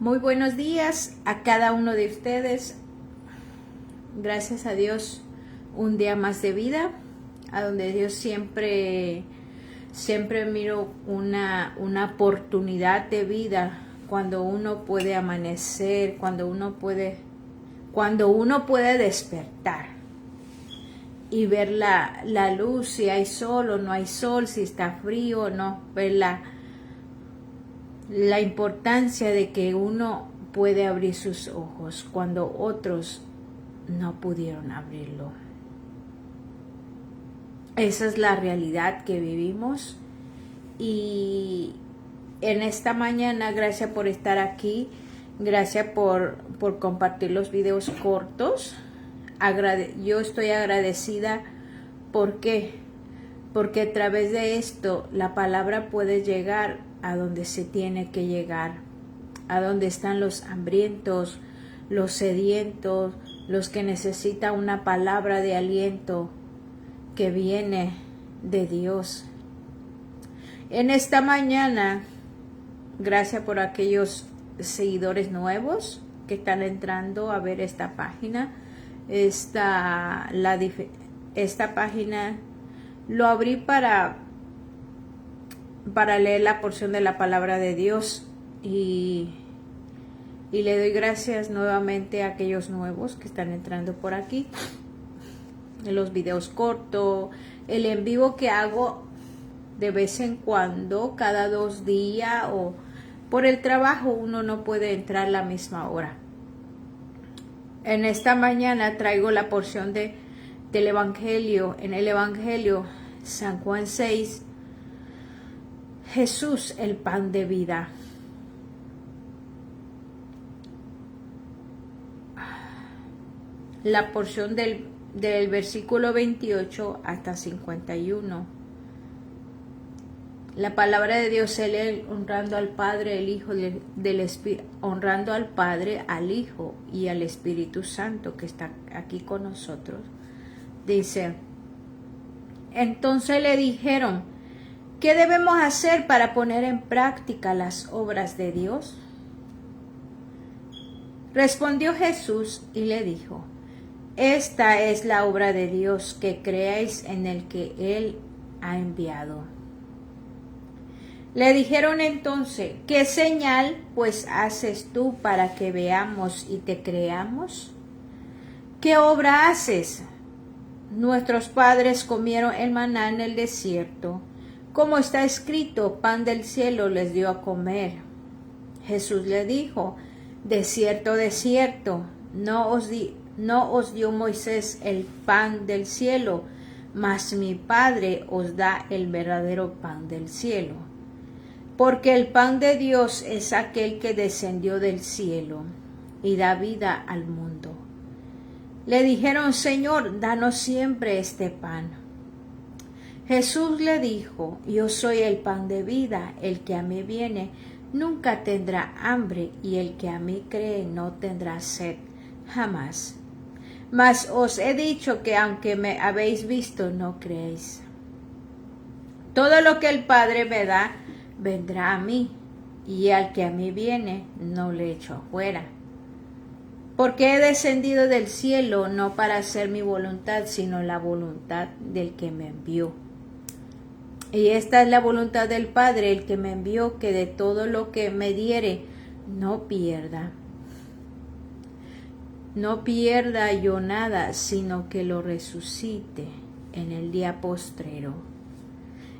Muy buenos días a cada uno de ustedes. Gracias a Dios, un día más de vida, a donde Dios siempre miro una oportunidad de vida cuando uno puede amanecer, cuando uno puede despertar y ver la luz, si hay sol o no hay sol, si está frío o no, ver la importancia de que uno puede abrir sus ojos cuando otros no pudieron abrirlo. Esa es la realidad que vivimos, y en esta mañana, gracias por estar aquí, gracias por compartir los videos cortos. Yo estoy agradecida. ¿Por qué? Porque a través de esto la palabra puede llegar a donde se tiene que llegar, a donde están los hambrientos, los sedientos, los que necesitan una palabra de aliento que viene de Dios. En esta mañana, gracias por aquellos seguidores nuevos que están entrando a ver esta página. Esta página lo abrí para leer la porción de la palabra de Dios, y le doy gracias nuevamente a aquellos nuevos que están entrando por aquí. En los videos cortos, el en vivo que hago de vez en cuando, cada 2 días, o por el trabajo uno no puede entrar a la misma hora. En esta mañana traigo la porción del Evangelio. En el Evangelio, San Juan 6, Jesús, el pan de vida. La porción del versículo 28 hasta 51. La palabra de Dios se lee honrando al Padre, el Hijo, honrando al Padre, al Hijo y al Espíritu Santo que está aquí con nosotros. Dice: entonces le dijeron: ¿qué debemos hacer para poner en práctica las obras de Dios? Respondió Jesús y le dijo: esta es la obra de Dios, que creáis en el que Él ha enviado. Le dijeron entonces: ¿qué señal pues haces tú para que veamos y te creamos? ¿Qué obra haces? Nuestros padres comieron el maná en el desierto. Como está escrito, pan del cielo les dio a comer. Jesús le dijo: de cierto, no os dio Moisés el pan del cielo, mas mi Padre os da el verdadero pan del cielo. Porque el pan de Dios es aquel que descendió del cielo y da vida al mundo. Le dijeron: Señor, danos siempre este pan. Jesús le dijo: yo soy el pan de vida, el que a mí viene nunca tendrá hambre, y el que a mí cree no tendrá sed jamás. Mas os he dicho que aunque me habéis visto, no creéis. Todo lo que el Padre me da, vendrá a mí, y al que a mí viene, no le echo afuera. Porque he descendido del cielo no para hacer mi voluntad, sino la voluntad del que me envió. Y esta es la voluntad del Padre, el que me envió, que de todo lo que me diere, no pierda yo nada, sino que lo resucite en el día postrero.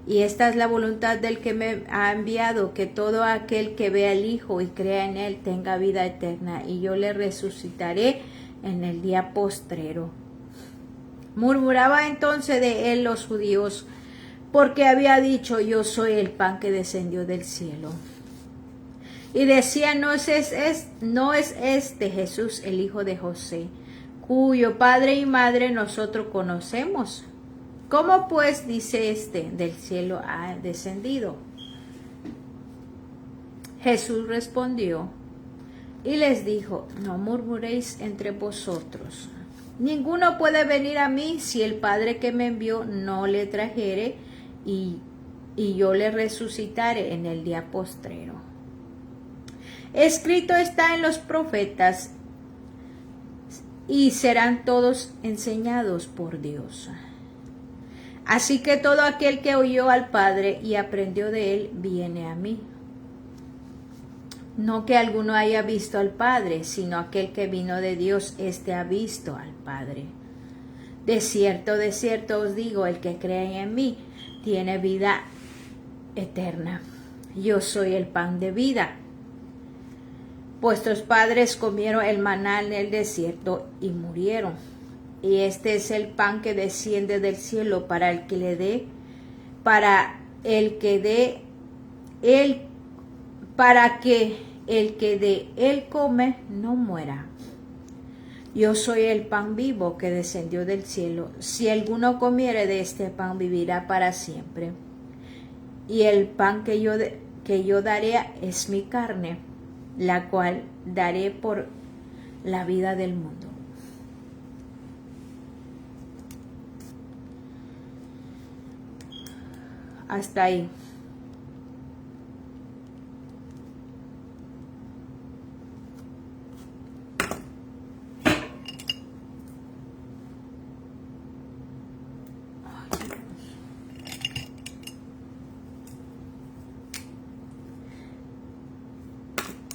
Y esta es la voluntad del que me ha enviado, que todo aquel que vea al Hijo y crea en Él tenga vida eterna, y yo le resucitaré en el día postrero. Murmuraba entonces de él los judíos, porque había dicho: yo soy el pan que descendió del cielo. Y decía: ¿no es este Jesús, el hijo de José, cuyo padre y madre nosotros conocemos? ¿Cómo pues dice del cielo ha descendido? Jesús respondió y les dijo: no murmuréis entre vosotros. Ninguno puede venir a mí si el Padre que me envió no le trajere, y yo le resucitaré en el día postrero. Escrito está en los profetas y serán todos enseñados por Dios. Así que todo aquel que oyó al Padre y aprendió de él, viene a mí. No que alguno haya visto al Padre, sino aquel que vino de Dios, éste ha visto al Padre. De cierto os digo, el que cree en mí tiene vida eterna. Yo soy el pan de vida. Vuestros padres comieron el maná en el desierto y murieron. Y este es el pan que desciende del cielo para que el que de él come no muera. Yo soy el pan vivo que descendió del cielo. Si alguno comiere de este pan, vivirá para siempre. Y el pan que yo daré es mi carne, la cual daré por la vida del mundo. Hasta ahí.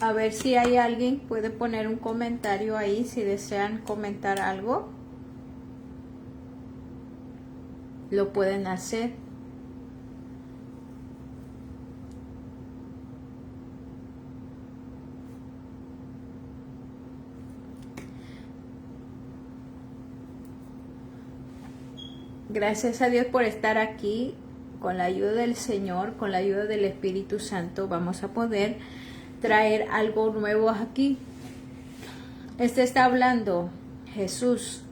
A ver si hay alguien, puede poner un comentario ahí si desean comentar algo. Lo pueden hacer. Gracias a Dios por estar aquí. Con la ayuda del Señor, con la ayuda del Espíritu Santo, vamos a poder traer algo nuevo aquí. Está hablando Jesús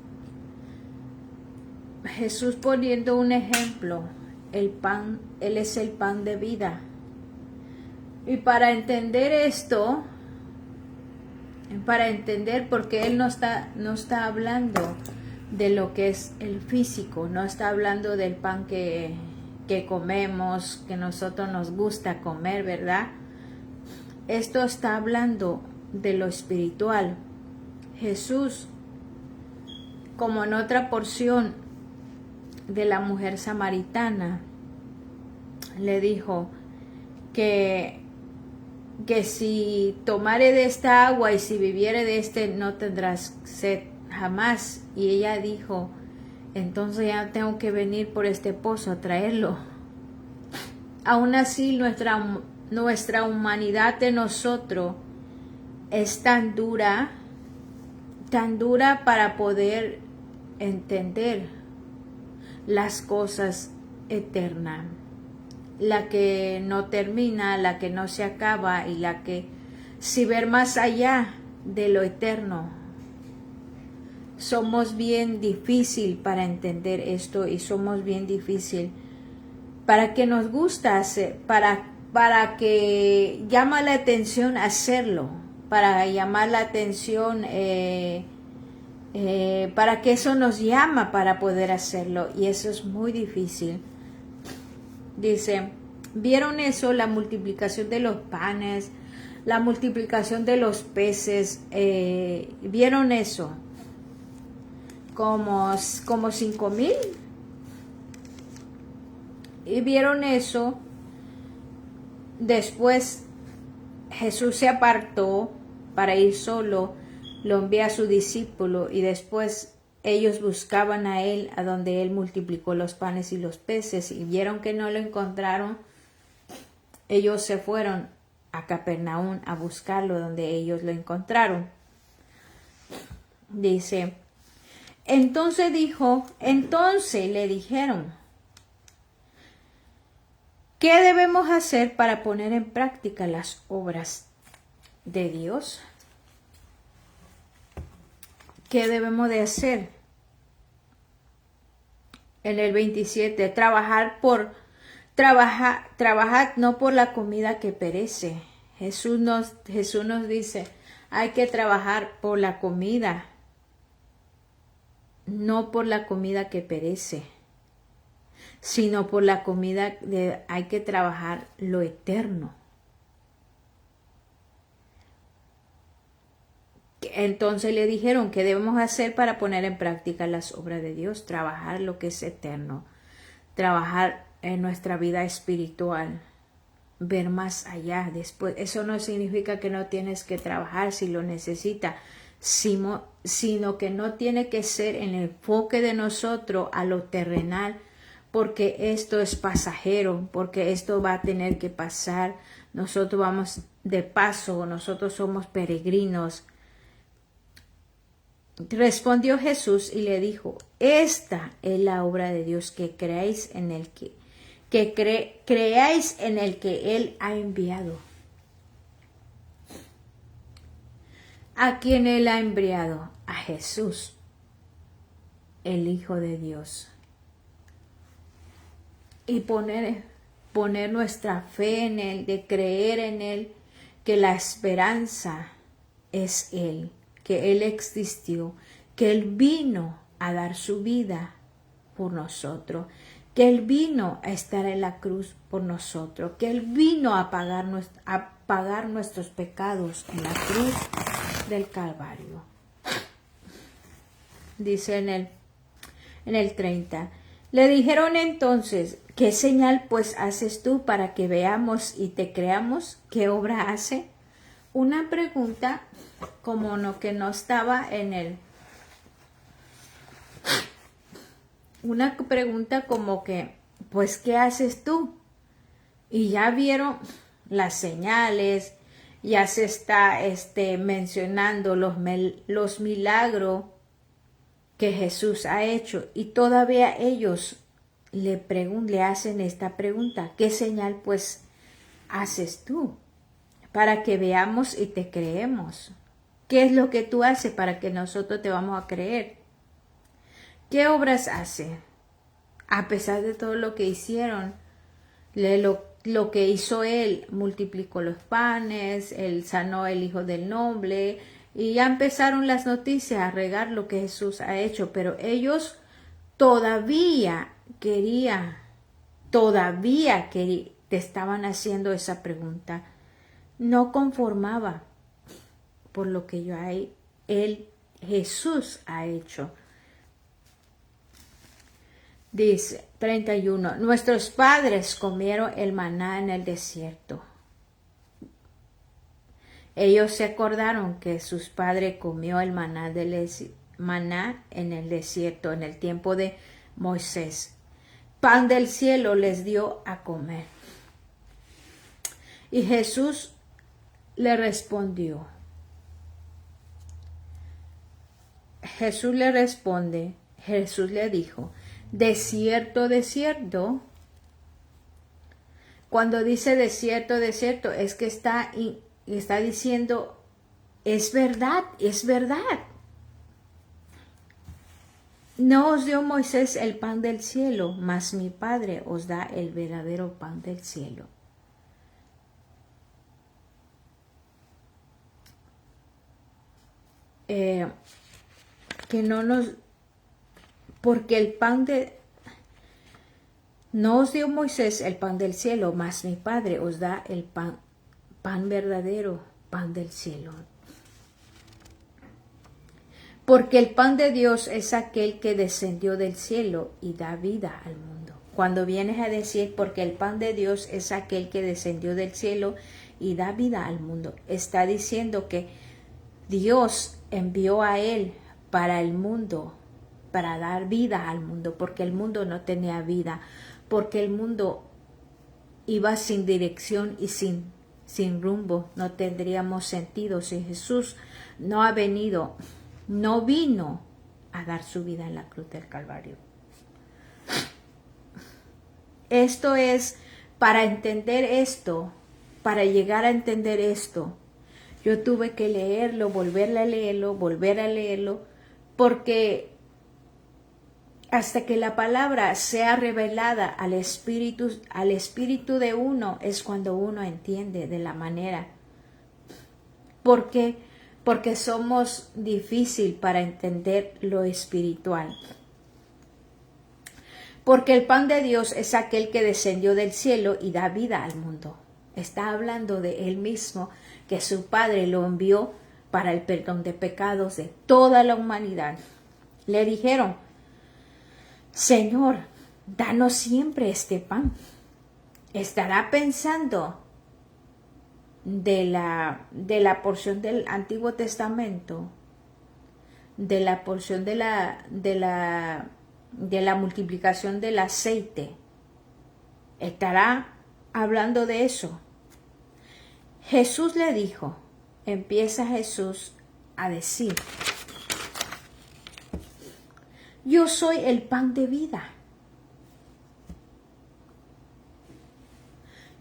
poniendo un ejemplo. El pan, Él es el pan de vida. Y para entender esto, porque Él no está hablando de lo que es el físico, no está hablando del pan que comemos, que nosotros nos gusta comer, ¿verdad? Esto está hablando de lo espiritual. Jesús, como en otra porción de la mujer samaritana, le dijo que si tomare de esta agua y si viviere de este, no tendrás sed jamás. Y ella dijo, entonces ya tengo que venir por este pozo a traerlo. Aún así, nuestra humanidad de nosotros es tan dura para poder entender las cosas eternas, la que no termina, la que no se acaba y la que si ver más allá de lo eterno. Somos bien difícil para entender esto y somos bien difícil para que nos gusta hacer, para que llama la atención hacerlo, para llamar la atención, para que eso nos llama para poder hacerlo, y eso es muy difícil. Dice, ¿vieron eso? La multiplicación de los panes, la multiplicación de los peces, ¿vieron eso? Como 5,000. Y vieron eso. Después Jesús se apartó para ir solo, lo envió a su discípulo y después ellos buscaban a él, a donde él multiplicó los panes y los peces, y vieron que no lo encontraron. Ellos se fueron a Capernaum a buscarlo, donde ellos lo encontraron. Dice, entonces le dijeron, ¿qué debemos hacer para poner en práctica las obras de Dios? ¿Qué debemos de hacer? En el 27, trabajad no por la comida que perece. Jesús nos dice, hay que trabajar por la comida, no por la comida que perece, sino por la comida hay que trabajar lo eterno. Entonces le dijeron, ¿qué debemos hacer para poner en práctica las obras de Dios? Trabajar lo que es eterno, trabajar en nuestra vida espiritual, ver más allá. Después, eso no significa que no tienes que trabajar si lo necesitas, sino que no tiene que ser en el enfoque de nosotros a lo terrenal, porque esto es pasajero, porque esto va a tener que pasar. Nosotros vamos de paso, nosotros somos peregrinos. Respondió Jesús y le dijo, esta es la obra de Dios, que creáis en el creáis en el que Él ha enviado. ¿A quién Él ha enviado? A Jesús, el Hijo de Dios. Y poner nuestra fe en Él, de creer en Él, que la esperanza es Él, que Él existió, que Él vino a dar su vida por nosotros, que Él vino a estar en la cruz por nosotros, que Él vino a pagar nuestros pecados en la cruz del Calvario. Dice en el 30, le dijeron entonces, ¿qué señal pues haces tú para que veamos y te creamos? ¿Qué obra hace? Una pregunta como que no estaba en el... Una pregunta como que, pues, ¿qué haces tú? Y ya vieron las señales, ya se está mencionando los milagros que Jesús ha hecho, y todavía ellos le hacen esta pregunta, ¿qué señal pues haces tú para que veamos y te creemos? ¿Qué es lo que tú haces para que nosotros te vamos a creer? ¿Qué obras hace? A pesar de todo lo que hicieron, lo que hizo Él, multiplicó los panes, Él sanó el hijo del noble, y ya empezaron las noticias a regar lo que Jesús ha hecho, pero ellos todavía te estaban haciendo esa pregunta. No conformaba por lo que Jesús ha hecho. Dice 31, nuestros padres comieron el maná en el desierto. Ellos se acordaron que sus padres comió el maná en el desierto, en el tiempo de Moisés. Pan del cielo les dio a comer. Y Jesús le respondió. Jesús le dijo, de cierto, cuando dice de cierto, es que está diciendo, es verdad. No os dio Moisés el pan del cielo, mas mi Padre os da el verdadero pan del cielo. Porque no os dio Moisés el pan del cielo, mas mi Padre os da el pan verdadero, pan del cielo. Porque el pan de Dios es aquel que descendió del cielo y da vida al mundo. Cuando vienes a decir, porque el pan de Dios es aquel que descendió del cielo y da vida al mundo, está diciendo que Dios envió a Él para el mundo, para dar vida al mundo, porque el mundo no tenía vida, porque el mundo iba sin dirección y sin rumbo, no tendríamos sentido si Jesús no vino a dar su vida en la cruz del Calvario. Esto es, para entender esto, para llegar a entender esto, yo tuve que leerlo, volver a leerlo, porque hasta que la palabra sea revelada al espíritu de uno, es cuando uno entiende de la manera. ¿Por qué? Porque somos difícil para entender lo espiritual. Porque el pan de Dios es aquel que descendió del cielo y da vida al mundo. Está hablando de Él mismo, que su Padre lo envió para el perdón de pecados de toda la humanidad. Le dijeron, Señor, danos siempre este pan. Estará pensando de la porción del Antiguo Testamento, de la porción de la multiplicación del aceite. Estará hablando de eso. Jesús le dijo, empieza Jesús a decir, yo soy el pan de vida.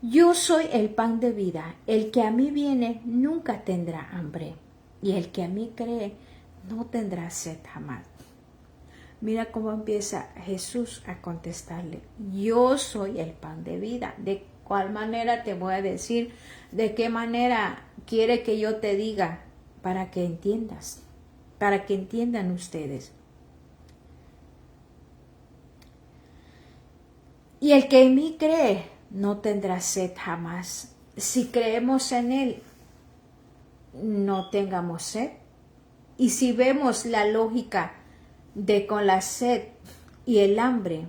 Yo soy el pan de vida. El que a mí viene nunca tendrá hambre. Y el que a mí cree no tendrá sed jamás. Mira cómo empieza Jesús a contestarle. Yo soy el pan de vida. ¿De cuál manera te voy a decir? ¿De qué manera quiere que yo te diga? Para que entiendas. Para que entiendan ustedes. Y el que en mí cree no tendrá sed jamás. Si creemos en Él, no tengamos sed. Y si vemos la lógica de con la sed y el hambre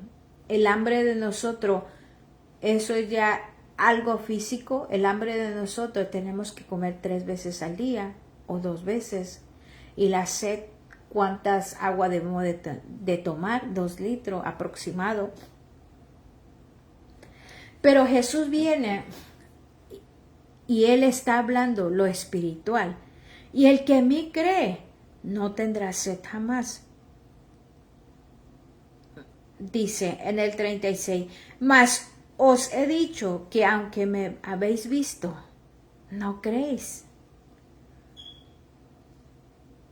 de nosotros, eso es ya algo físico. El hambre de nosotros tenemos que comer 3 veces al día o 2 veces. Y la sed, ¿cuántas agua debemos de tomar? 2 litros aproximado. Pero Jesús viene y Él está hablando lo espiritual. Y el que en mí cree no tendrá sed jamás. Dice en el 36, mas os he dicho que aunque me habéis visto, no creéis.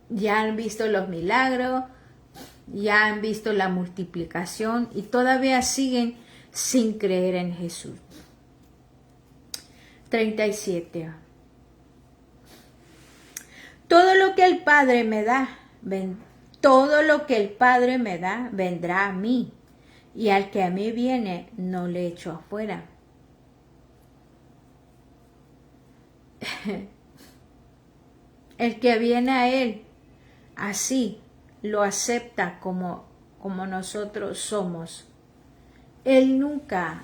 Ya han visto los milagros, ya han visto la multiplicación y todavía siguen sin creer en Jesús. 37. Todo lo que el Padre me da, vendrá a mí, y al que a mí viene, no le echo afuera. El que viene a Él, así, lo acepta como nosotros somos. Él nunca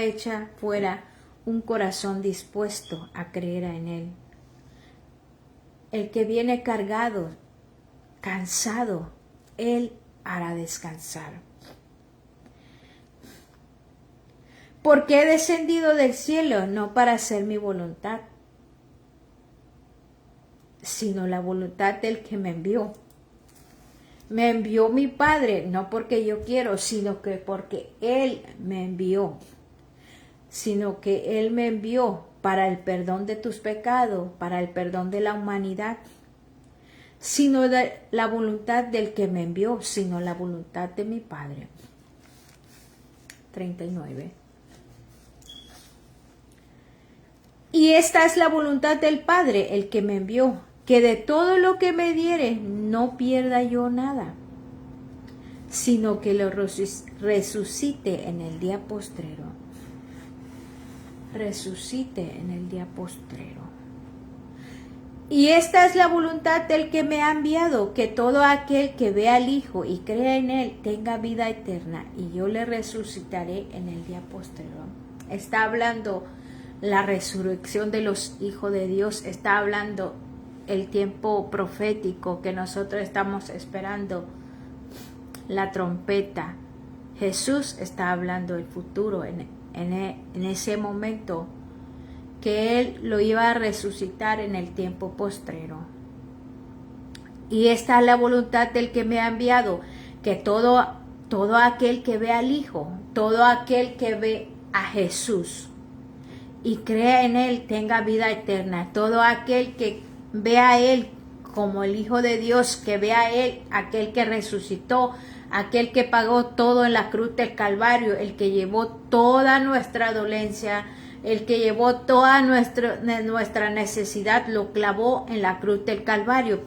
echa fuera un corazón dispuesto a creer en Él. El que viene cargado, cansado, Él hará descansar. Porque he descendido del cielo no para hacer mi voluntad, sino la voluntad del que me envió. Me envió mi Padre, no porque yo quiero, sino que porque Él me envió. Sino que Él me envió para el perdón de tus pecados, para el perdón de la humanidad. Sino de la voluntad del que me envió, sino la voluntad de mi Padre. 39. Y esta es la voluntad del Padre, el que me envió, que de todo lo que me diere no pierda yo nada, sino que lo resucite en el día postrero. Resucite en el día postrero. Y esta es la voluntad del que me ha enviado, que todo aquel que vea al Hijo y crea en Él tenga vida eterna, y yo le resucitaré en el día postrero. Está hablando la resurrección de los hijos de Dios, está hablando el tiempo profético que nosotros estamos esperando, la trompeta. Jesús está hablando el futuro en ese momento, que Él lo iba a resucitar en el tiempo postrero. Y esta es la voluntad del que me ha enviado, que todo aquel que ve al Hijo, todo aquel que ve a Jesús y crea en Él tenga vida eterna. Todo aquel que vea a Él como el Hijo de Dios, que vea a Él, aquel que resucitó, aquel que pagó todo en la cruz del Calvario, el que llevó toda nuestra dolencia, el que llevó toda nuestra necesidad, lo clavó en la cruz del Calvario.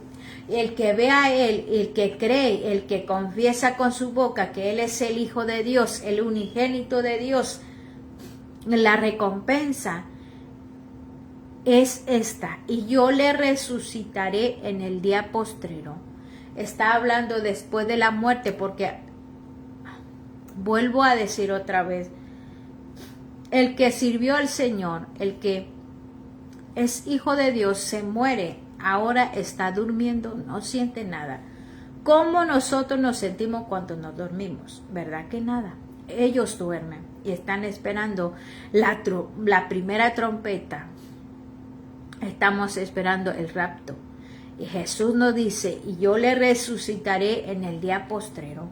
El que vea a Él, el que cree, el que confiesa con su boca que Él es el Hijo de Dios, el unigénito de Dios, la recompensa es esta, y yo le resucitaré en el día postrero. Está hablando después de la muerte, porque vuelvo a decir otra vez, el que sirvió al Señor, el que es hijo de Dios, se muere, ahora está durmiendo, no siente nada. ¿Cómo nosotros nos sentimos cuando nos dormimos? ¿Verdad que nada? Ellos duermen y están esperando la primera trompeta. Estamos esperando el rapto. Y Jesús nos dice, y yo le resucitaré en el día postrero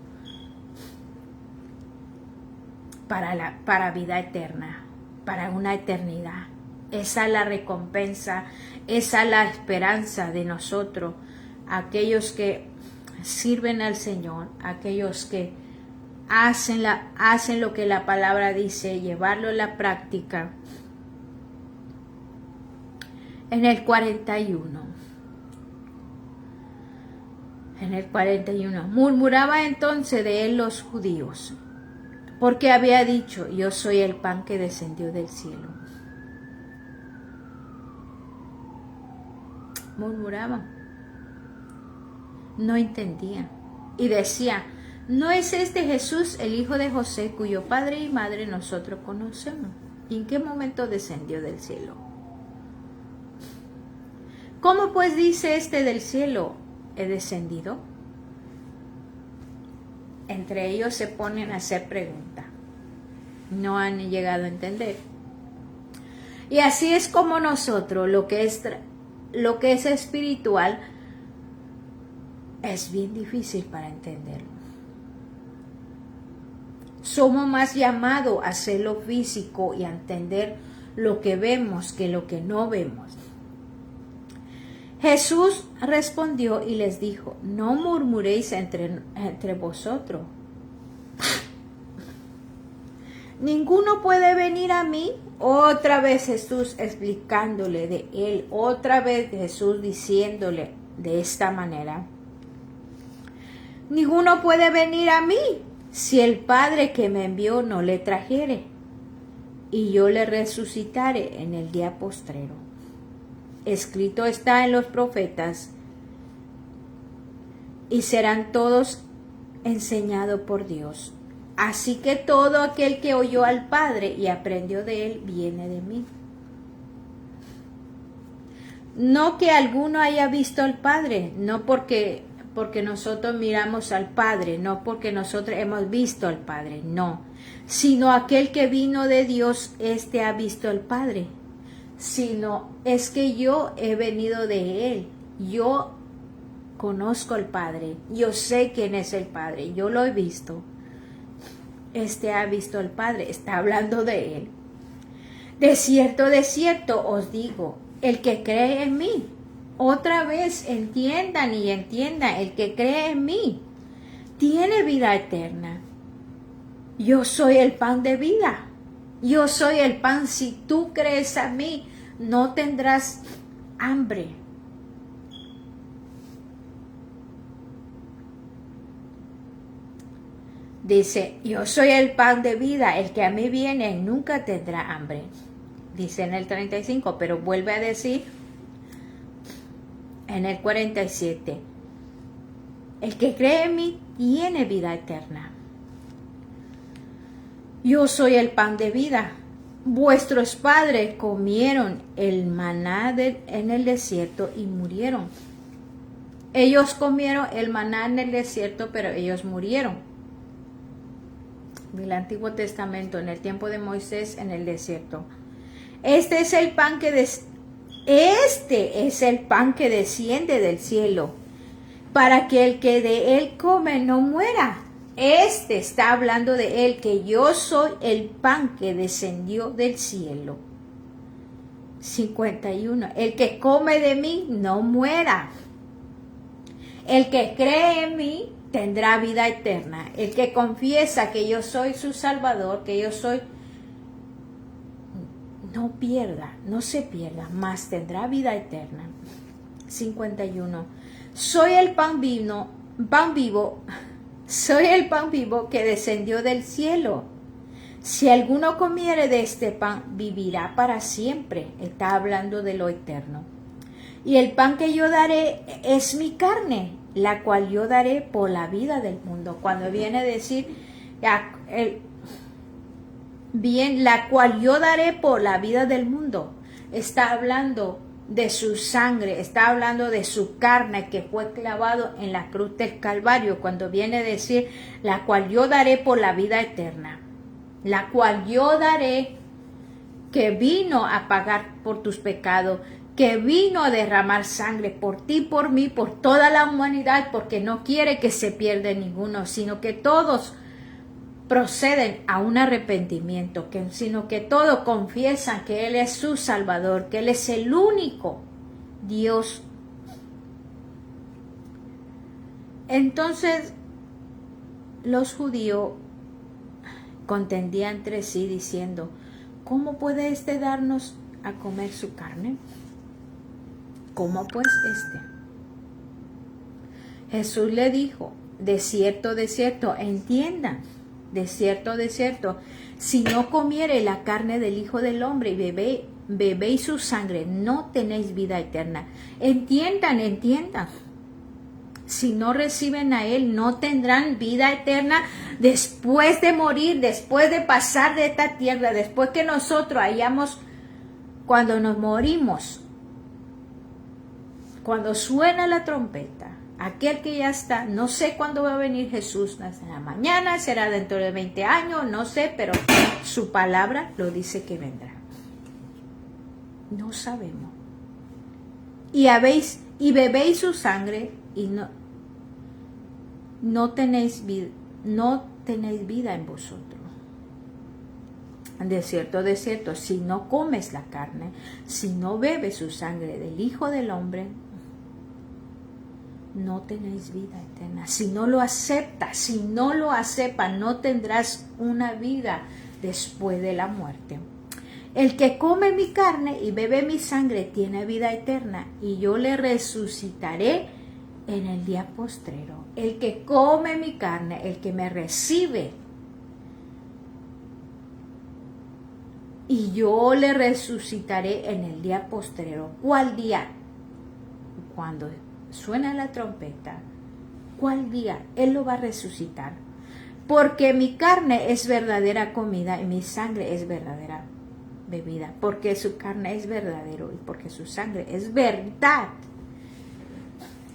para vida eterna, para una eternidad. Esa es la recompensa, esa es la esperanza de nosotros, aquellos que sirven al Señor, aquellos que hacen lo que la palabra dice, llevarlo a la práctica. En el 41, murmuraba entonces de él los judíos, porque había dicho, yo soy el pan que descendió del cielo. Murmuraban, no entendían, y decía, ¿no es este Jesús el hijo de José, cuyo padre y madre nosotros conocemos? ¿Y en qué momento descendió del cielo? ¿Cómo pues dice este del cielo, he descendido? Entre ellos se ponen a hacer preguntas. No han llegado a entender. Y así es como nosotros, lo que es espiritual, es bien difícil para entenderlo. Somos más llamados a hacer lo físico y a entender lo que vemos que lo que no vemos. Jesús respondió y les dijo, no murmuréis entre vosotros. Ninguno puede venir a mí. Otra vez Jesús explicándole de él, otra vez Jesús diciéndole de esta manera. Ninguno puede venir a mí si el Padre que me envió no le trajere, y yo le resucitaré en el día postrero. Escrito está en los profetas, y serán todos enseñados por Dios. Así que todo aquel que oyó al Padre y aprendió de él, viene de mí. No que alguno haya visto al Padre, no porque nosotros miramos al Padre, no porque nosotros hemos visto al Padre, no. Sino aquel que vino de Dios, éste ha visto al Padre. Sino es que yo he venido de Él. Yo conozco al Padre. Yo sé quién es el Padre. Yo lo he visto. Este ha visto al Padre. Está hablando de Él. De cierto os digo, el que cree en mí. Otra vez entiendan, el que cree en mí tiene vida eterna. Yo soy el pan de vida. Yo soy el pan. Si tú crees a mí, no tendrás hambre. Dice, yo soy el pan de vida. El que a mí viene nunca tendrá hambre. Dice en el 35, pero vuelve a decir en el 47. El que cree en mí tiene vida eterna. Yo soy el pan de vida. Vuestros padres comieron el maná en el desierto y murieron. Ellos comieron el maná en el desierto, pero ellos murieron. Del Antiguo Testamento, en el tiempo de Moisés, en el desierto. Este es el pan que desciende del cielo, para que el que de él come no muera. Este está hablando de él, que yo soy el pan que descendió del cielo. 51. El que come de mí no muera. El que cree en mí tendrá vida eterna. El que confiesa que yo soy su Salvador, que yo soy, no se pierda, mas tendrá vida eterna. 51. Soy el pan vivo. Soy el pan vivo que descendió del cielo. Si alguno comiere de este pan, vivirá para siempre. Está hablando de lo eterno. Y el pan que yo daré es mi carne, la cual yo daré por la vida del mundo. Cuando viene a decir, la cual yo daré por la vida del mundo, está hablando de su sangre, está hablando de su carne que fue clavado en la cruz del Calvario. Cuando viene a decir, la cual yo daré por la vida eterna, la cual yo daré, que vino a pagar por tus pecados, que vino a derramar sangre por ti, por mí, por toda la humanidad, porque no quiere que se pierda ninguno, sino que todos proceden a un arrepentimiento, sino que todos confiesan que Él es su Salvador, que Él es el único Dios. Entonces, los judíos contendían entre sí diciendo, ¿cómo puede éste darnos a comer su carne? ¿Cómo pues éste? Jesús le dijo, de cierto, entiendan, de cierto, si no comiere la carne del Hijo del Hombre y bebéis su sangre, no tenéis vida eterna. Entiendan. Si no reciben a Él, no tendrán vida eterna después de morir, después de pasar de esta tierra, después que nosotros cuando nos morimos, cuando suena la trompeta, aquel que ya está, no sé cuándo va a venir Jesús, será mañana, será dentro de 20 años, no sé, pero su palabra lo dice que vendrá. No sabemos. Y bebéis su sangre y no tenéis vida en vosotros. De cierto, si no comes la carne, si no bebes su sangre del Hijo del Hombre, no tenéis vida eterna. Si no lo aceptas, no tendrás una vida después de la muerte. El que come mi carne y bebe mi sangre tiene vida eterna, y yo le resucitaré en el día postrero. El que come mi carne, el que me recibe, y yo le resucitaré en el día postrero. ¿Cuál día? Cuando suena la trompeta. ¿Cuál día? Él lo va a resucitar. Porque mi carne es verdadera comida y mi sangre es verdadera bebida. Porque su carne es verdadero y porque su sangre es verdad.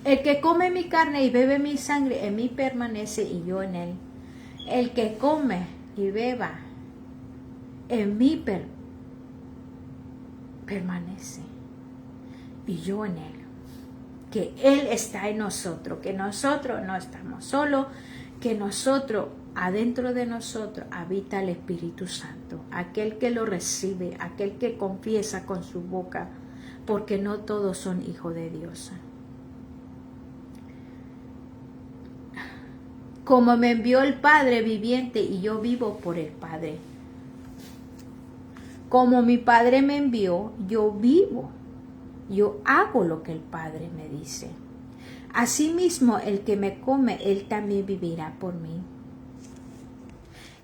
El que come mi carne y bebe mi sangre en mí permanece y yo en él. El que come y beba en mí permanece y yo en él. Que Él está en nosotros, que nosotros no estamos solos, que adentro de nosotros habita el Espíritu Santo, aquel que lo recibe, aquel que confiesa con su boca, porque no todos son hijos de Dios. Como me envió el Padre viviente y yo vivo por el Padre. Como mi Padre me envió, yo vivo. Yo hago lo que el Padre me dice. Asimismo, el que me come, él también vivirá por mí.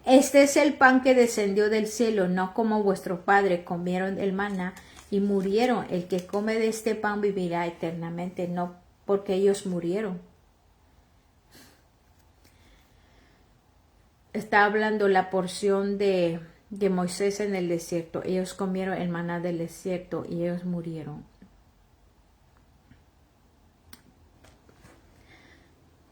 Este es el pan que descendió del cielo, no como vuestros padres comieron el maná y murieron. El que come de este pan vivirá eternamente, no porque ellos murieron. Está hablando la porción de Moisés en el desierto. Ellos comieron el maná del desierto y ellos murieron.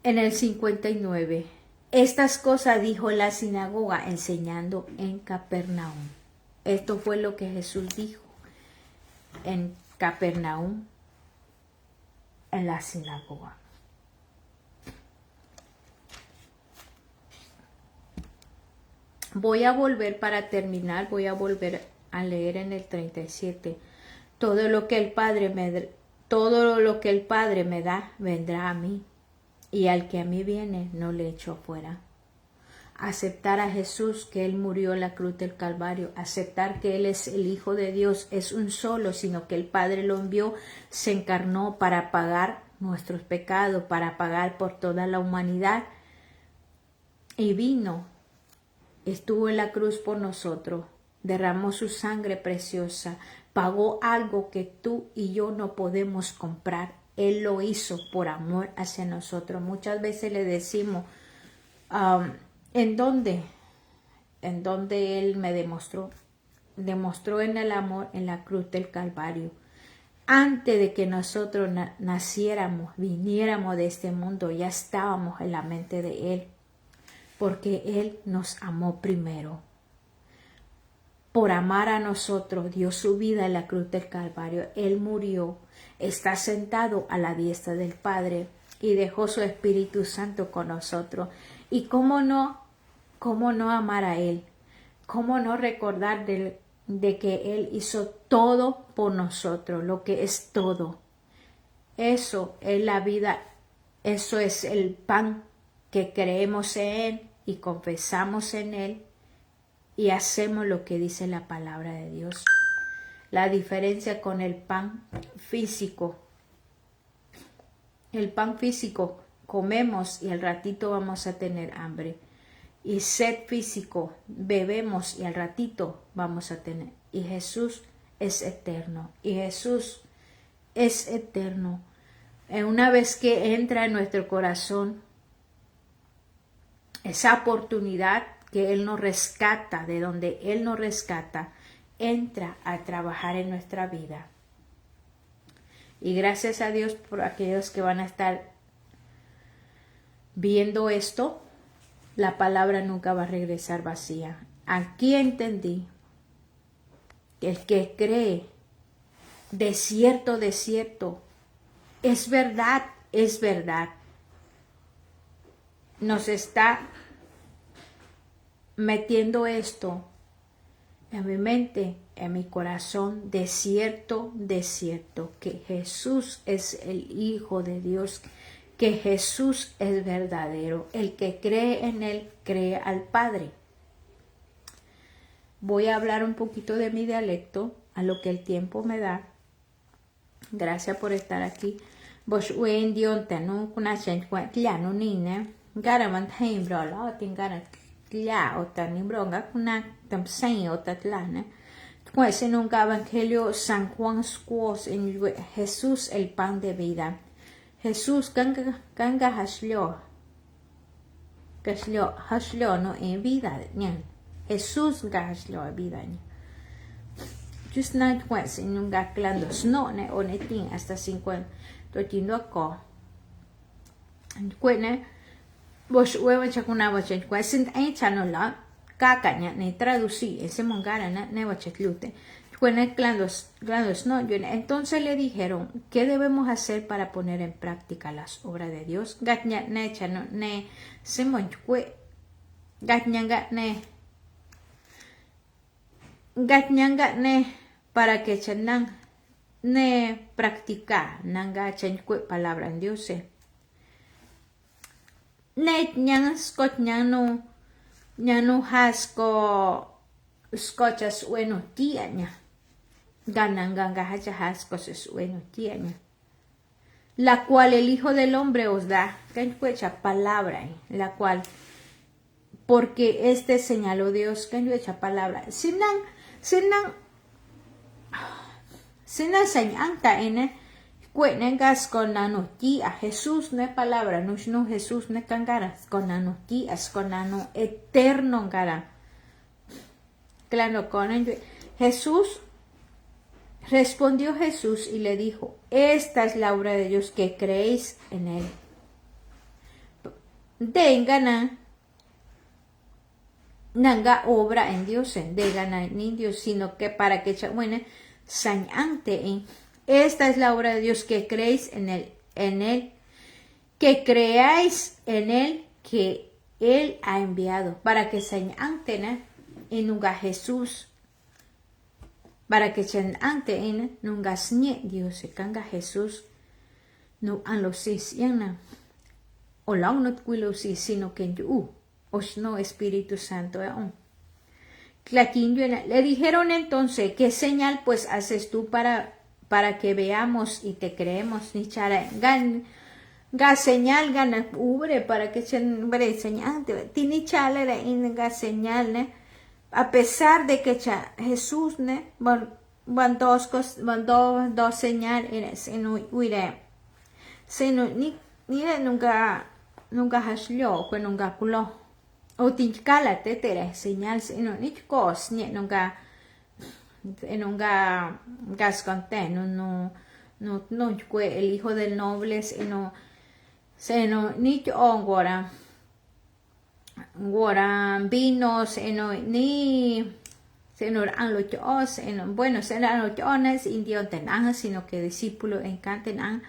En el 59, estas cosas dijo la sinagoga enseñando en Capernaum. Esto fue lo que Jesús dijo en Capernaum, en la sinagoga. Voy a volver para terminar, voy a volver a leer en el 37. Todo lo que el Padre me da, vendrá a mí. Y al que a mí viene, no le echo afuera. Aceptar a Jesús, que Él murió en la cruz del Calvario, aceptar que Él es el Hijo de Dios, es un solo, sino que el Padre lo envió, se encarnó para pagar nuestros pecados, para pagar por toda la humanidad, y vino estuvo en la cruz por nosotros, derramó su sangre preciosa, pagó algo que tú y yo no podemos comprar. Él lo hizo por amor hacia nosotros. Muchas veces le decimos, ¿en dónde? En donde Él me demostró en el amor en la cruz del Calvario. Antes de que nosotros naciéramos, viniéramos de este mundo, ya estábamos en la mente de Él, porque Él nos amó primero. Por amar a nosotros, dio su vida en la cruz del Calvario. Él murió, está sentado a la diestra del Padre y dejó su Espíritu Santo con nosotros. ¿Y cómo no amar a Él? ¿Cómo no recordar de que Él hizo todo por nosotros, lo que es todo? Eso es la vida, eso es el pan que creemos en Él y confesamos en Él y hacemos lo que dice la palabra de Dios. La diferencia con el pan físico. El pan físico comemos y al ratito vamos a tener hambre. Y sed físico, bebemos y al ratito vamos a tener. Y Jesús es eterno. Y Jesús es eterno. Una vez que entra en nuestro corazón esa oportunidad que Él nos rescata, de donde Él nos rescata, entra a trabajar en nuestra vida. Y gracias a Dios por aquellos que van a estar viendo esto, la palabra nunca va a regresar vacía. Aquí entendí que el que cree, de cierto, es verdad, es verdad. Nos está metiendo esto en mi mente, en mi corazón, de cierto, que Jesús es el Hijo de Dios, que Jesús es verdadero. El que cree en Él, cree al Padre. Voy a hablar un poquito de mi dialecto, a lo que el tiempo me da. Gracias por estar aquí. Vos uen dion tanu kuna chen kwa tlano nina. Gara man thaim bro la tingara tla o tani bronga kuna tamsain o tatlana. Pues en un evangelio San Juan squos en Jesús el pan de vida. Jesús kanga haslo no en vida nyan. Jesús gaslo en vida nyan. Just not once in yung gaklando snow na oneting hasta 50 totindo ako. Kuena vos huevo chakuna bochen kwasin ay chanola kakanya ni traducí ese mongara na nevachetlute. Kuena glandos no. Entonces le dijeron, ¿qué debemos hacer para poner en práctica las obras de Dios? Gatnya ne chano ne semon kwe gatnyanga ne para que chanang ne practica nanga chenkwe palabra en Dios. Ne nyang skot nyano hasko skochas bueno tianya. Gananga hacha hasko es bueno tianya. La cual el Hijo del Hombre os da, canchuecha palabra, la cual porque este señaló Dios, canchuecha palabra. Sinan señanta en cuenegas con nanoti a Jesús no palabra, no Jesús no cangaras con nanoti as con nano eterno gara. Claro, con Jesús respondió Jesús y le dijo, esta es la obra de Dios, que creéis en Él. Dengana nanga obra en Dios, de ganar ni Dios, sino que para que bueno, sañante en esta es la obra de Dios, que creéis en él, que creáis en Él, que Él ha enviado, para que sañante en nunca Jesús, para que sañante en nunca Dios se canga Jesús, no han los seis o la uno sino que yo os no Espíritu Santo le dijeron entonces, ¿qué señal pues haces tú para que veamos y te creemos? Ni chara gan ga señal gana ubre para que bre señal tini chala era in ga señal ne a pesar de que Jesús ne van dos señal en seno uire seno ni nunca haslyo que nunca culo o tincala te tere señal seno ni cos ni nunca gasconte no fue el hijo del noble seno ni ongora vino ni an lo bueno an lo indio tenan sino que discípulo encanten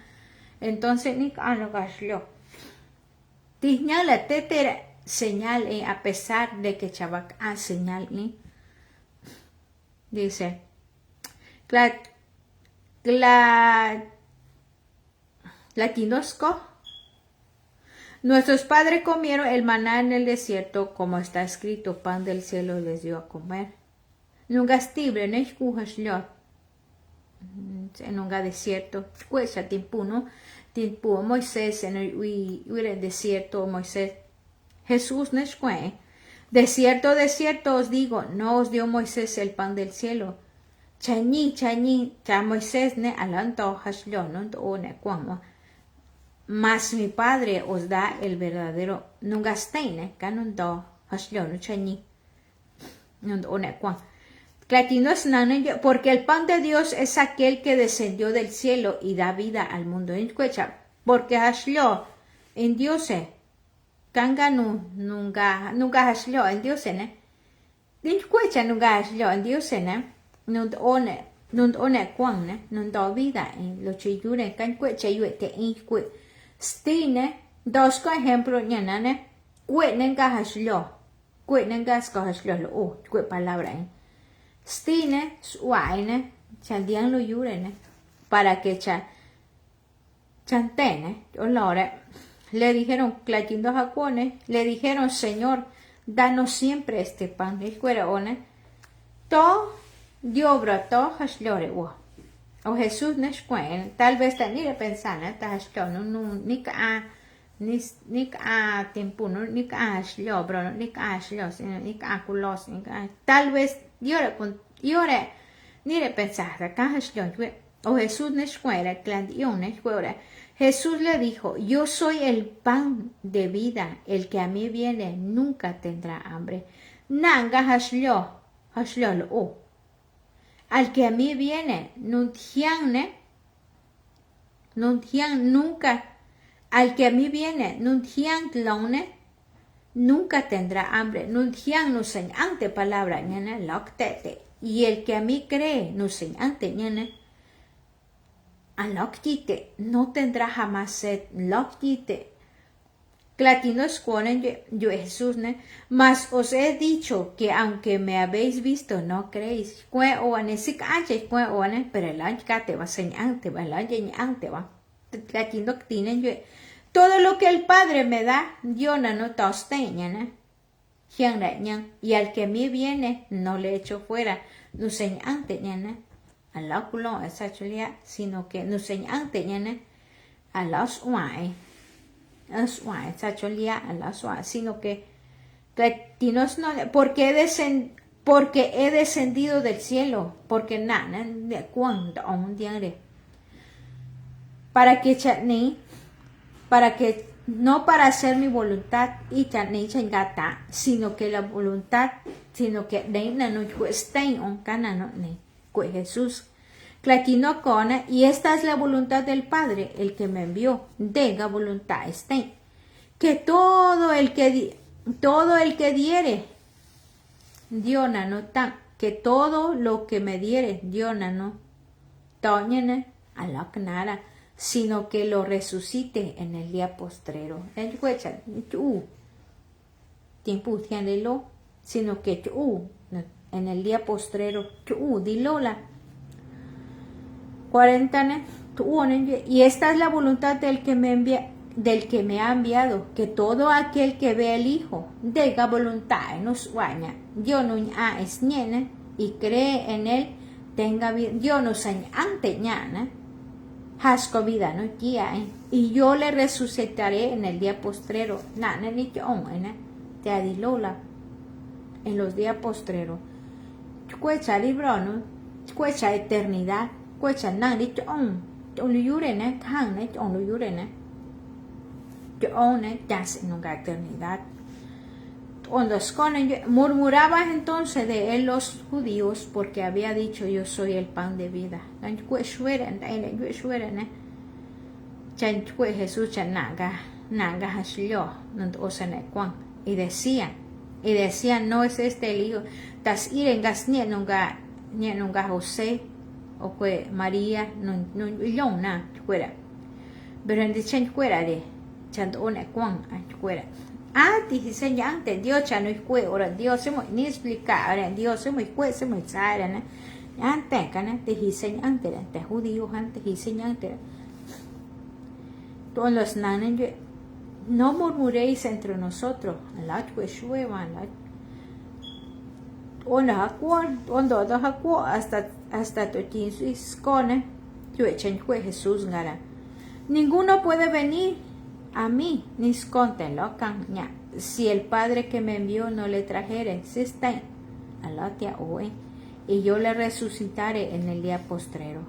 entonces ni an lo gaslo tiñala tetera señal a pesar de que chabak a señal ni dice latinosco. Nuestros padres comieron el maná en el desierto, como está escrito, pan del cielo les dio a comer. Nunca stible, no escujas yo. En un desierto, cuesta tiempo, ¿no? Tiempo Moisés en el desierto, Moisés. Jesús no es desierto, desierto os digo, no os dio Moisés el pan del cielo. Chañi, cha Moisés ne alanto haslo, no one cuamo. Mas mi padre os da el verdadero nunca steine, canon do haslo, no chañi. No one cuamo. Clatinos nane, porque el pan de Dios es aquel que descendió del cielo y da vida al mundo. Porque haslo en Dios Kanga nunca haslo en Dios ne. Dinquecha nunca haslo en Dios ne. Non one quang ne non do vida en lo chiyure kan kwe chayue te in kwe stine dos ko ejemplo ñana ne kwe nenga haslo kwe nenga sko haslo lo kwe palabra en stine suaine chandian lo yure ne para que chantene olore le dijeron clatindo jacones le dijeron Señor danos siempre este pan el cuerone to Dios brotó haslore o Jesús no es tal vez tenía pensar ni tiempo ni haslo bro ni haslo ni culos tal vez llore ni pensar acá haslo o Jesús no es Jesús le dijo yo soy el pan de vida el que a mí viene nunca tendrá hambre nanga haslo al que a mí viene, nunca, al que a mí viene, nunca tendrá hambre, no ante palabra, y el que a mí cree, ante, no tendrá jamás sed, Clatinos ponen yo Jesús, mas os he dicho que aunque me habéis visto, no creéis. Pero el año te va señante, el año va. Clatino tienen yo. Todo lo que el Padre me da, yo no tosteña, y al que a mí viene, no le echo fuera. No señante, al óculo, esa chulía, sino que no señante, a los guay. Sino que porque he descendido del cielo, porque para que no para hacer mi voluntad y sino que la voluntad, sino que Jesús y esta es la voluntad del Padre, el que me envió, tenga voluntad que todo el que diere, Diona no tan, que todo lo que me diere, Diona no, toñene a la knara, sino que lo resucite en el día postrero. Tiempo tiéndelo, sino que en el día postrero, dilola. 40 y esta es la voluntad del que me ha enviado, que todo aquel que ve al Hijo tenga voluntad nos guaña yo no es ñene y cree en él tenga vida yo no sé ante ñana hasco vida no guía y yo le resucitaré en el día postrero. Te adilola en los días postreros. Cuecha libro, ¿no? Cuecha eternidad. Cuecha nang di chong lu yure ne kang ne chong lu yure ne. Chong ne das nunca eternidad. Murmuraba entonces de él los judíos porque había dicho yo soy el pan de vida. Jesús y decían no es este el hijo tas iren gas nunca José o que María no na fuera pero en dicho fuera de chant one cuan fuera dicen ya antes Dios ya no fue ahora Dios se muy ni explicar Dios se muy fue se muy sabe antes te dicen antes te judíos antes dicen antes todos los nanes no murmuréis entre nosotros la llueva hasta totinscone Jesús gara ninguno puede venir a mí ni contenlo si el Padre que me envió no le trajere y yo le resucitaré en el día postrero.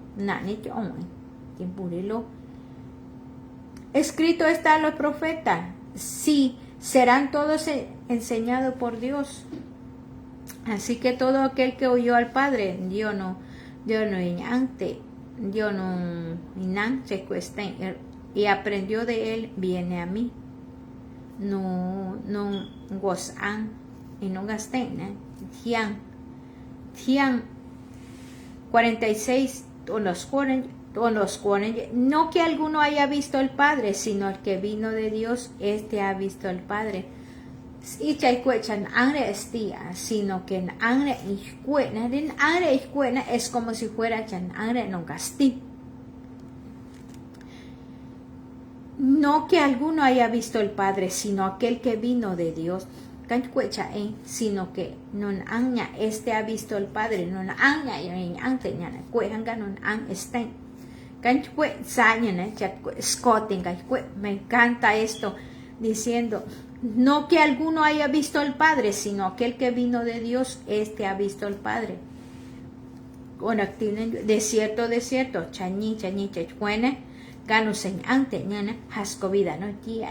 Escrito está en los profetas, sí, serán todos enseñados por Dios. Así que todo aquel que oyó al Padre, Dios no se cuesta y aprendió de él, viene a mí. No gozan y no gasten, Tian 46 o los 40, no que alguno haya visto al Padre, sino el que vino de Dios, este ha visto al Padre. Y chan angre estía, sino que en angre es como si fuera chan angre no gastí. No que alguno haya visto el Padre, sino aquel que vino de Dios. Sino que non anya este ha visto el Padre, non anya y ante ñana cuejanga non an estén. Me encanta esto diciendo no que alguno haya visto al Padre, sino aquel que vino de Dios, este ha visto al Padre. De cierto, chañi, chachuene, ganusen ante ñana, hascovida no tía.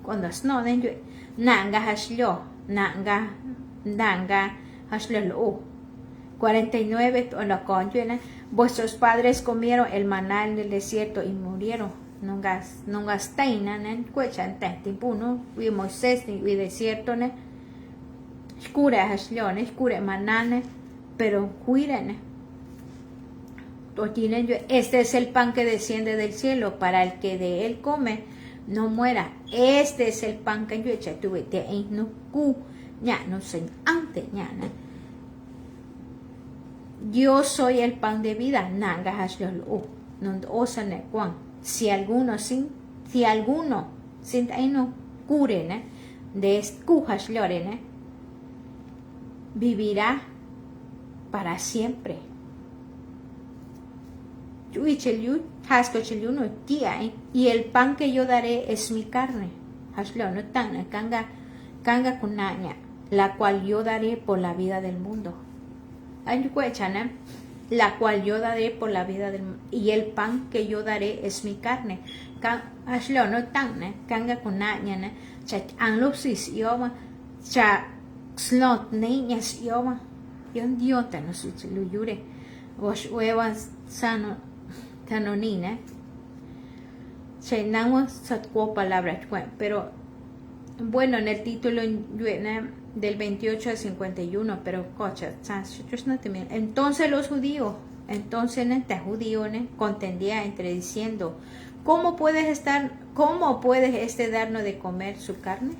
Cuando snoden, nanga haslo, nanga haslo lo. 49, vuestros padres comieron el maná en el desierto y murieron. Nunca steinan en cuechan tempuno y Moisés y desierto ne escura haslione escura manane pero cuiren este es el pan que desciende del cielo para el que de él come no muera. Este es el pan que yo eché tuve te no cu ya no sé ante ya yo soy el pan de vida nanga hasliolo no osane cuan. Si alguno sin no curen de escujas lloren vivirá para siempre. Y el pan que yo daré es mi carne. Kanga kunaña, la cual yo daré por la vida del mundo. La cual yo daré por la vida del mundo. Y el pan que yo daré es mi carne. Kanga kunaña, anlupsis yoma, slot niñas yoma, yon diota no luyure, wash huevas sano, tanonina. Namo satko palabras, pero bueno, en el título del 28 al 51, pero entonces los judíos, contendía entre diciendo, ¿cómo puedes darnos de comer su carne?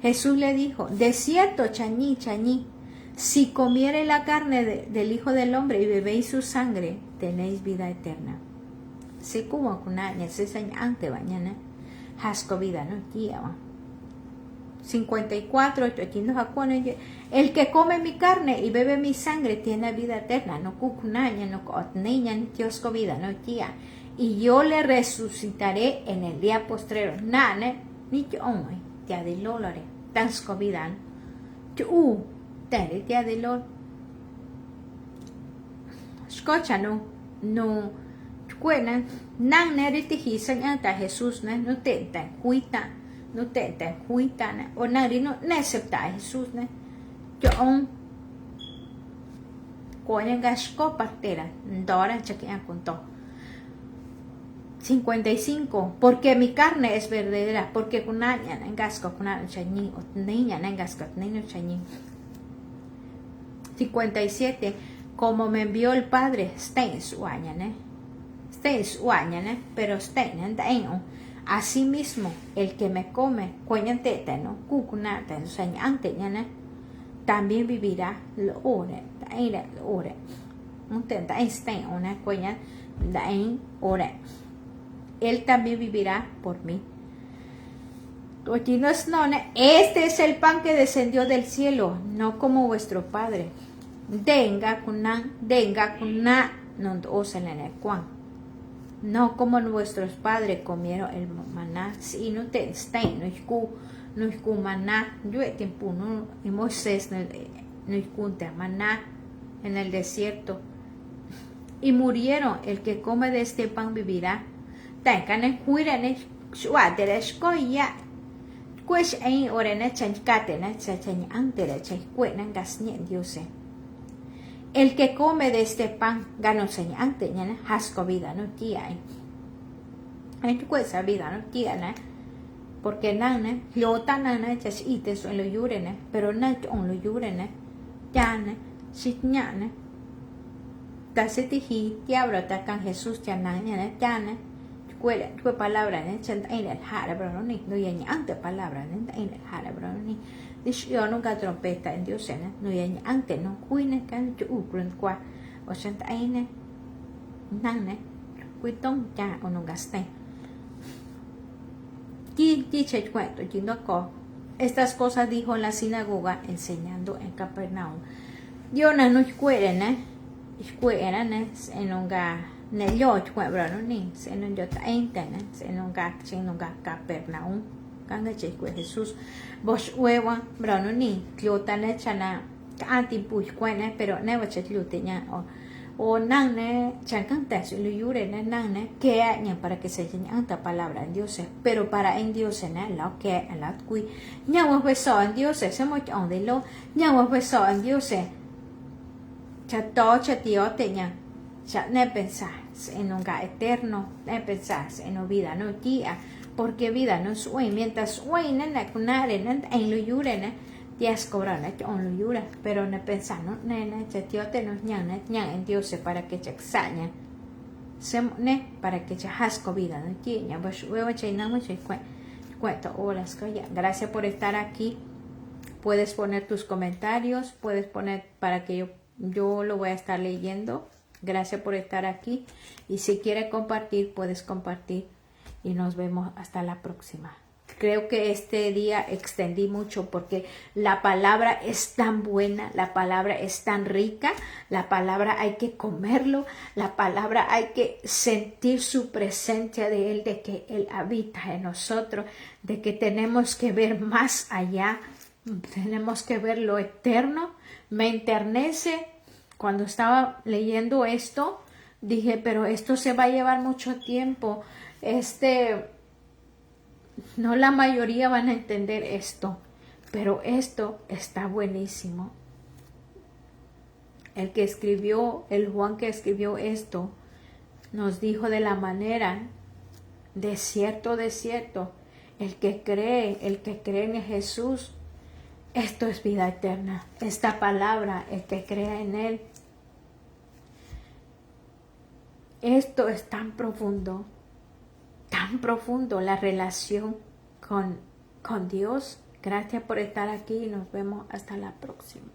Jesús le dijo, de cierto, chañí, si comiere la carne del Hijo del Hombre y bebéis su sangre, tenéis vida eterna. Si como kuna se ante mañana, hasco vida no guía. 54, el que come mi carne y bebe mi sangre tiene vida eterna, no cucunaña, no niña, ni Dios vida, no tía. Y yo le resucitaré en el día postrero. Nane, ni yo hoy, tía de lolore, tan scovidan. Tú, tía de lol. Escucha, no, cuena, nan neriti hisan anta Jesús, no tenta, cuita. No te cuitan o nadie no acepta a Jesús yo aún cuando gasco partera dora chequean contó 55 porque mi carne es verdadera porque con aña en gasco con aña chañi o niña en gasco niño chañi 57 como me envió el Padre stein su aña pero stein en asimismo, el que me come, también vivirá él también vivirá por mí. Este es el pan que descendió del cielo, no como vuestro Padre. No como nuestros padres comieron el maná, si no te estén, no es maná, yo tiempo no, y Moisés no es maná en el desierto, y murieron. El que come de este pan vivirá. Tengan en cuidanes, suáteres, coya, pues en orena chancatena, chachañ antera, chacuenan gasnien diose. El que come de este pan gana señante, ¿no? Hasco vida no tiene. Hay que cuesta vida no tiene. Porque nana, yo tan nana, ya si te suelo yurene, pero no on lo yurene, ya ne, si ñane. Ta se te hi, diablo ta can Jesús ya nana, ya ne. Cuela, palabra, ne, chanta en el jara, pero no ni, no ya ni ante palabra, ne, en el jara, pero no ni. Yo nunca trompeta en Dios, no hay antes, no cuine, can yo ucrun qua, o senta aine, nane, cuitón ya o no gasté. Dice cuento, estas cosas dijo en la sinagoga enseñando en Capernaum. Yo no escuelen, en un ne yo cuento, ni, en un yo taintene, en un Capernaum. Kanga chekwe Jesús vos hueva brano ni clotane chana anti puy cuene pero ne va chetluteña o nan ne chancanta su luyure ne nan ne que aña para que se llene anta palabra en Dios pero para en Dios ne lo que en la cui nya wa beso en Dios se mo on de lo nya wa beso en Dios chato chatio teña cha ne pensar en un lugar eterno ne pensar en una vida no día porque vida no es hoy, mientras hoy en lo yuren, días cobran en lo yura, pero no pensando, nena, chatiote nos ñan en Dios para que se exañen, para que se hasco vida, no tiene, pues huevo chainamos y cuento horas que ya. Gracias por estar aquí. Puedes poner tus comentarios, puedes poner para que yo lo voy a estar leyendo. Gracias por estar aquí y si quieres compartir, puedes compartir. Y nos vemos hasta la próxima. Creo que este día extendí mucho porque la palabra es tan buena, la palabra es tan rica, la palabra hay que comerlo, la palabra hay que sentir su presencia de Él, de que Él habita en nosotros, de que tenemos que ver más allá, tenemos que ver lo eterno. Me enternece cuando estaba leyendo esto, dije, pero esto se va a llevar mucho tiempo. No la mayoría van a entender esto, pero esto está buenísimo. El Juan que escribió esto, nos dijo de la manera, de cierto, el que cree en Jesús, esto es vida eterna. Esta palabra, el que cree en Él, esto es tan profundo la relación con Dios. Gracias por estar aquí y nos vemos hasta la próxima.